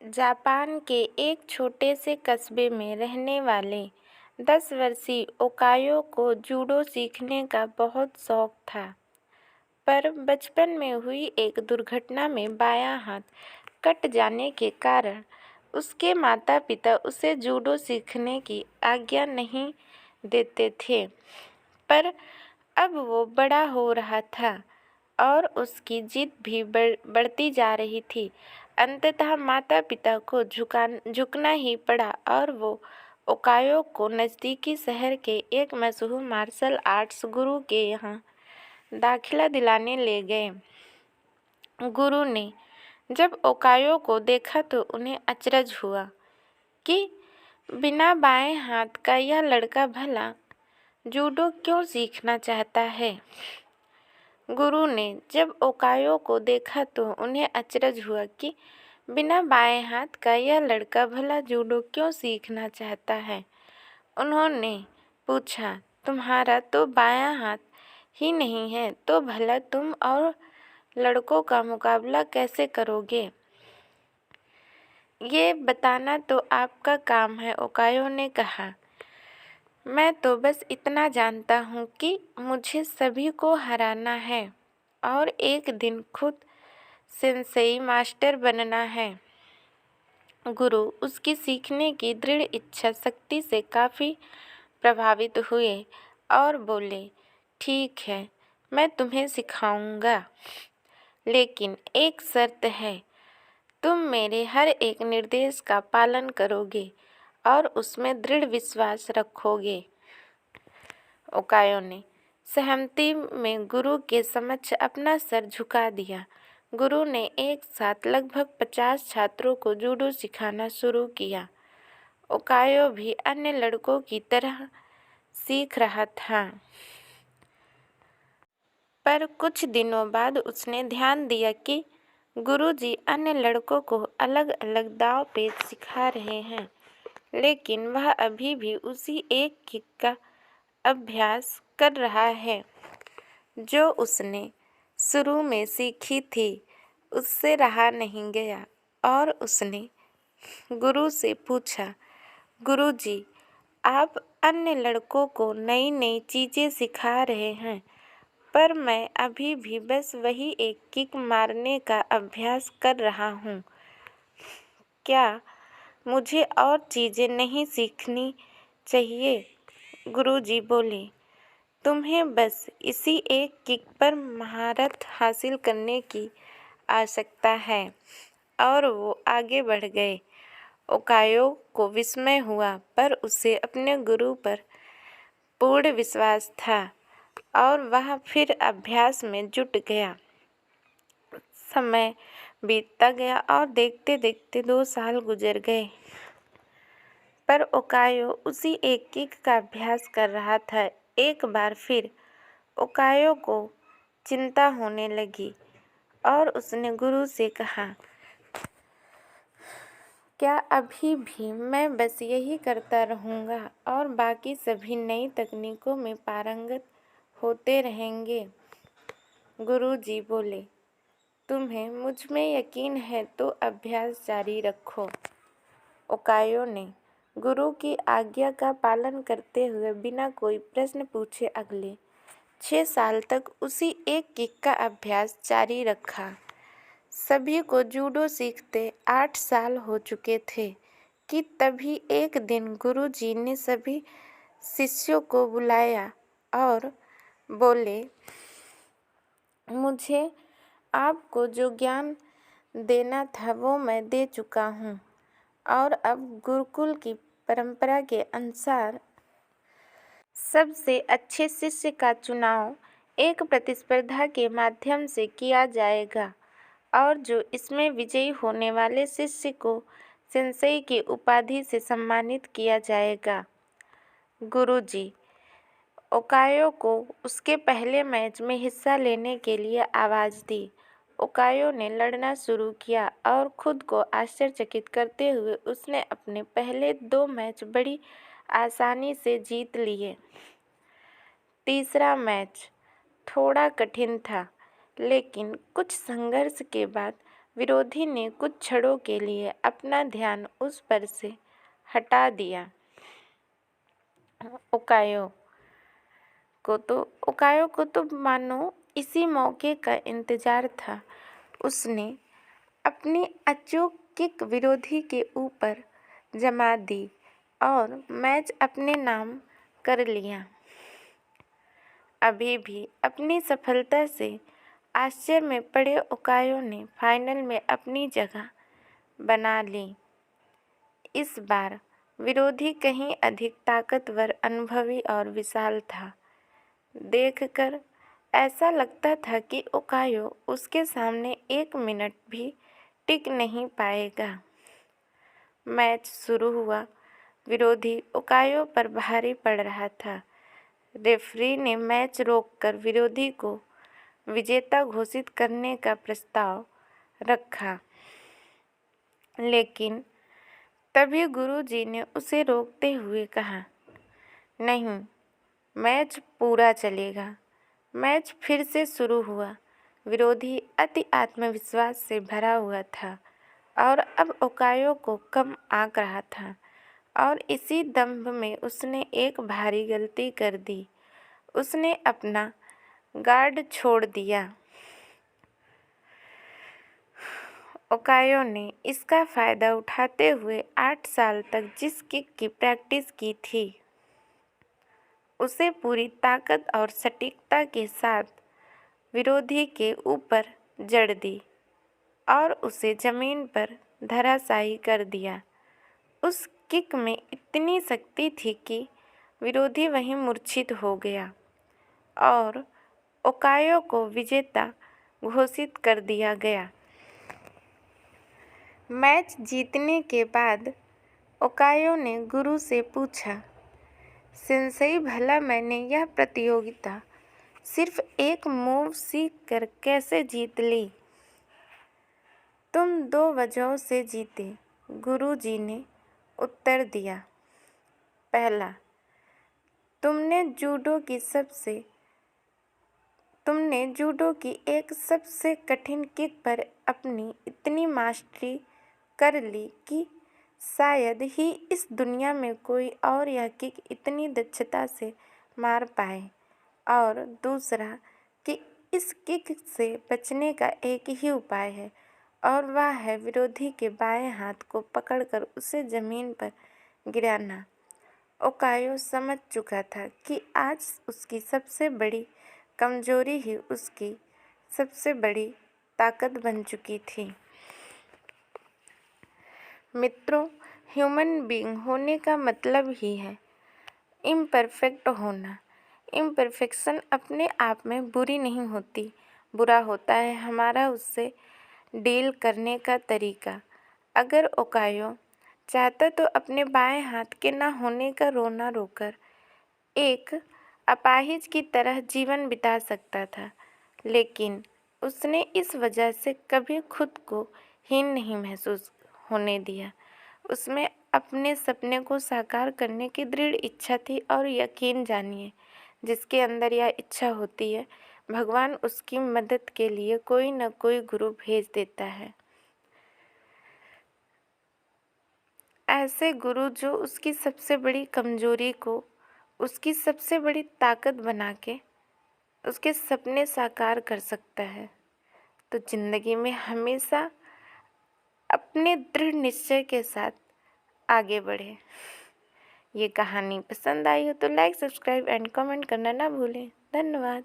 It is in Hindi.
जापान के एक छोटे से कस्बे में रहने वाले 10 वर्षीय ओकायो को जूडो सीखने का बहुत शौक था, पर बचपन में हुई एक दुर्घटना में बायां हाथ कट जाने के कारण उसके माता-पिता उसे जूडो सीखने की आज्ञा नहीं देते थे। पर अब वो बड़ा हो रहा था और उसकी जिद भी बढ़ती जा रही थी। अंततः माता-पिता को झुकना ही पड़ा और वो ओकायो को नज़दीकी शहर के एक मशहूर मार्शल आर्ट्स गुरु के यहाँ दाखिला दिलाने ले गए। गुरु ने जब ओकायो को देखा तो उन्हें अचरज हुआ कि बिना बाएं हाथ का यह लड़का भला जूडो क्यों सीखना चाहता है। गुरु ने जब ओकायो को देखा तो उन्हें अचरज हुआ कि बिना बाएं हाथ का यह लड़का भला जूडो क्यों सीखना चाहता है। उन्होंने पूछा, तुम्हारा तो बायां हाथ ही नहीं है, तो भला तुम और लड़कों का मुकाबला कैसे करोगे? ये बताना तो आपका काम है, ओकायो ने कहा। मैं तो बस इतना जानता हूँ कि मुझे सभी को हराना है और एक दिन खुद सेंसेई मास्टर बनना है। गुरु उसकी सीखने की दृढ़ इच्छा शक्ति से काफ़ी प्रभावित हुए और बोले, ठीक है, मैं तुम्हें सिखाऊंगा, लेकिन एक शर्त है, तुम मेरे हर एक निर्देश का पालन करोगे और उसमें दृढ़ विश्वास रखोगे। ओकायो ने सहमति में गुरु के समक्ष अपना सर झुका दिया। गुरु ने एक साथ लगभग 50 छात्रों को जूडो सिखाना शुरू किया। ओकायो भी अन्य लड़कों की तरह सीख रहा था, पर कुछ दिनों बाद उसने ध्यान दिया कि गुरुजी अन्य लड़कों को अलग-अलग दांव पेच सिखा रहे हैं, लेकिन वह अभी भी उसी एक किक का अभ्यास कर रहा है जो उसने शुरू में सीखी थी। उससे रहा नहीं गया और उसने गुरु से पूछा, गुरुजी, आप अन्य लड़कों को नई नई चीज़ें सिखा रहे हैं, पर मैं अभी भी बस वही एक किक मारने का अभ्यास कर रहा हूँ। क्या मुझे और चीज़ें नहीं सीखनी चाहिए? गुरुजी बोले, तुम्हें बस इसी एक किक पर महारत हासिल करने की आवश्यकता है। और वो आगे बढ़ गए। ओकायो को विस्मय हुआ, पर उसे अपने गुरु पर पूर्ण विश्वास था और वह फिर अभ्यास में जुट गया। समय बीतता गया और देखते देखते 2 साल गुजर गए, पर ओकायो उसी एक किक का अभ्यास कर रहा था। एक बार फिर ओकायो को चिंता होने लगी और उसने गुरु से कहा, क्या अभी भी मैं बस यही करता रहूँगा और बाकी सभी नई तकनीकों में पारंगत होते रहेंगे? गुरुजी बोले, तुम्हें मुझ में यकीन है तो अभ्यास जारी रखो। ओकायो ने गुरु की आज्ञा का पालन करते हुए बिना कोई प्रश्न पूछे अगले 6 साल तक उसी एक किक का अभ्यास जारी रखा। सभी को जूडो सीखते 8 साल हो चुके थे कि तभी एक दिन गुरुजी ने सभी शिष्यों को बुलाया और बोले, मुझे आपको जो ज्ञान देना था वो मैं दे चुका हूँ और अब गुरुकुल की परंपरा के अनुसार सबसे अच्छे शिष्य का चुनाव एक प्रतिस्पर्धा के माध्यम से किया जाएगा और जो इसमें विजयी होने वाले शिष्य को सेंसेई की उपाधि से सम्मानित किया जाएगा। गुरुजी ओकायो को उसके पहले मैच में हिस्सा लेने के लिए आवाज़ दी। ओकायो ने लड़ना शुरू किया और खुद को आश्चर्यचकित करते हुए उसने अपने पहले 2 मैच बड़ी आसानी से जीत लिए। तीसरा मैच थोड़ा कठिन था, लेकिन कुछ संघर्ष के बाद विरोधी ने कुछ क्षणों के लिए अपना ध्यान उस पर से हटा दिया। ओकायो को तो मानो इसी मौके का इंतजार था। उसने अपनी अचूक किक विरोधी के ऊपर जमा दी और मैच अपने नाम कर लिया। अभी भी अपनी सफलता से आश्चर्य में पड़े ओकायो ने फाइनल में अपनी जगह बना ली। इस बार विरोधी कहीं अधिक ताकतवर, अनुभवी और विशाल था। देखकर ऐसा लगता था कि ओकायो उसके सामने 1 मिनट भी टिक नहीं पाएगा। मैच शुरू हुआ। विरोधी ओकायो पर भारी पड़ रहा था। रेफरी ने मैच रोककर विरोधी को विजेता घोषित करने का प्रस्ताव रखा, लेकिन तभी गुरुजी ने उसे रोकते हुए कहा, नहीं, मैच पूरा चलेगा। मैच फिर से शुरू हुआ। विरोधी अति आत्मविश्वास से भरा हुआ था और अब ओकायो को कम आंक रहा था और इसी दंभ में उसने एक भारी गलती कर दी। उसने अपना गार्ड छोड़ दिया। ओकायो ने इसका फ़ायदा उठाते हुए 8 साल तक जिस किक की प्रैक्टिस की थी, उसे पूरी ताकत और सटीकता के साथ विरोधी के ऊपर जड़ दी और उसे ज़मीन पर धराशायी कर दिया। उस किक में इतनी शक्ति थी कि विरोधी वहीं मूर्छित हो गया और ओकायो को विजेता घोषित कर दिया गया। मैच जीतने के बाद ओकायो ने गुरु से पूछा, सेंसेई, भला मैंने यह प्रतियोगिता सिर्फ एक मूव सीख कर कैसे जीत ली? तुम 2 वजहों से जीते, गुरुजी ने उत्तर दिया। पहला, तुमने जूडो की एक सबसे कठिन किक पर अपनी इतनी मास्टरी कर ली कि शायद ही इस दुनिया में कोई और यह किक इतनी दक्षता से मार पाए। और दूसरा कि इस किक से बचने का एक ही उपाय है और वह है विरोधी के बाएं हाथ को पकड़कर उसे ज़मीन पर गिराना। ओकायो समझ चुका था कि आज उसकी सबसे बड़ी कमजोरी ही उसकी सबसे बड़ी ताकत बन चुकी थी। मित्रों, ह्यूमन बीइंग होने का मतलब ही है इम्परफेक्ट होना। इम्परफेक्शन अपने आप में बुरी नहीं होती, बुरा होता है हमारा उससे डील करने का तरीका। अगर ओकायो चाहता तो अपने बाएं हाथ के न होने का रोना रोकर एक अपाहिज की तरह जीवन बिता सकता था, लेकिन उसने इस वजह से कभी खुद को हीन नहीं महसूस होने दिया। उसमें अपने सपने को साकार करने की दृढ़ इच्छा थी और यकीन जानिए, जिसके अंदर यह इच्छा होती है, भगवान उसकी मदद के लिए कोई न कोई गुरु भेज देता है। ऐसे गुरु जो उसकी सबसे बड़ी कमजोरी को उसकी सबसे बड़ी ताकत बना के उसके सपने साकार कर सकता है। तो जिंदगी में हमेशा अपने दृढ़ निश्चय के साथ आगे बढ़े। ये कहानी पसंद आई हो तो लाइक, सब्सक्राइब एंड कमेंट करना ना भूलें। धन्यवाद।